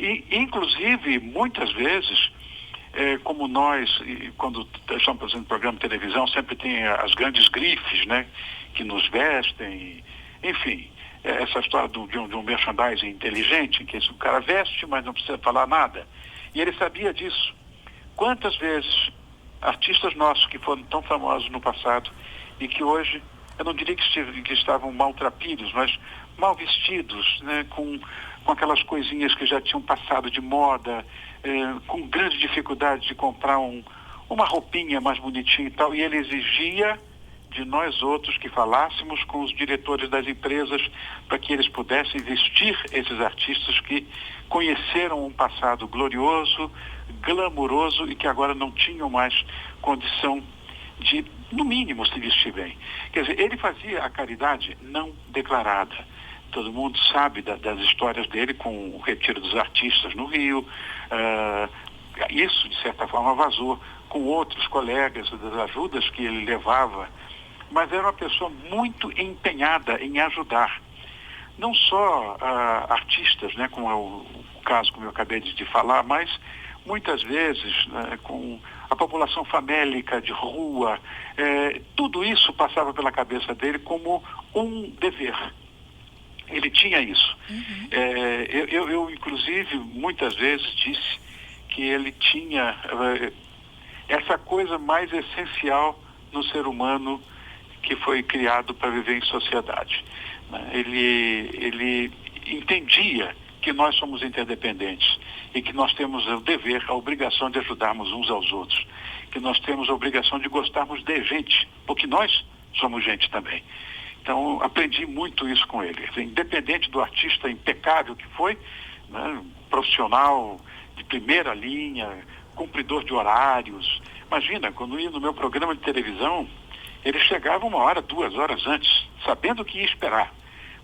E, inclusive, muitas vezes, como nós, quando estamos fazendo programa de televisão, sempre tem as grandes grifes, né, que nos vestem, enfim, essa história de um merchandising inteligente, em que o cara veste, mas não precisa falar nada. E ele sabia disso. Quantas vezes artistas nossos que foram tão famosos no passado e que hoje, eu não diria que estavam maltrapilhos, mas mal vestidos, né, com aquelas coisinhas que já tinham passado de moda, com grande dificuldade de comprar uma roupinha mais bonitinha e tal, e ele exigia de nós outros que falássemos com os diretores das empresas para que eles pudessem vestir esses artistas que conheceram um passado glorioso, glamuroso e que agora não tinham mais condição de, no mínimo, se vestir bem. Quer dizer, ele fazia a caridade não declarada. Todo mundo sabe das histórias dele com o retiro dos artistas no Rio. Isso, de certa forma, vazou com outros colegas, das ajudas que ele levava. Mas era uma pessoa muito empenhada em ajudar. Não só artistas, né, como é o caso como eu acabei de falar, mas muitas vezes, né, com a população famélica de rua, tudo isso passava pela cabeça dele como um dever. Ele tinha isso. Uhum. Eu, inclusive, muitas vezes disse que ele tinha essa coisa mais essencial no ser humano que foi criado para viver em sociedade. Ele entendia que nós somos interdependentes e que nós temos o dever, a obrigação de ajudarmos uns aos outros, que nós temos a obrigação de gostarmos de gente, porque nós somos gente também. Então, aprendi muito isso com ele. Independente do artista impecável que foi, né, profissional de primeira linha, cumpridor de horários. Imagina, quando ia no meu programa de televisão, ele chegava 1 hora, 2 horas antes, sabendo o que ia esperar.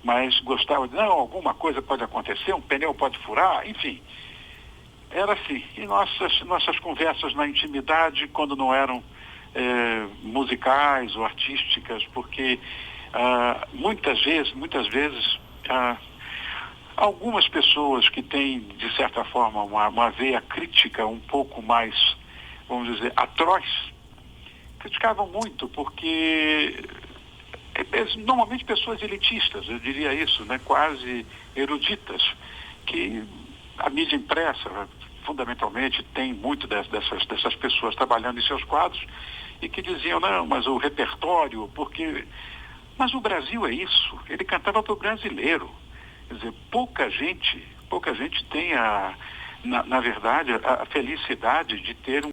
Mas gostava de, não, alguma coisa pode acontecer, um pneu pode furar, enfim. Era assim. E nossas conversas na intimidade, quando não eram musicais ou artísticas, porque muitas vezes, algumas pessoas que têm, de certa forma, uma veia crítica um pouco mais, vamos dizer, atroz, criticavam muito, porque normalmente pessoas elitistas, eu diria isso, né, quase eruditas, que a mídia impressa, fundamentalmente, tem muito dessas pessoas trabalhando em seus quadros e que diziam, não, mas o repertório, porque... Mas o Brasil é isso, ele cantava para o brasileiro. Quer dizer, pouca gente tem, na verdade, a felicidade de ter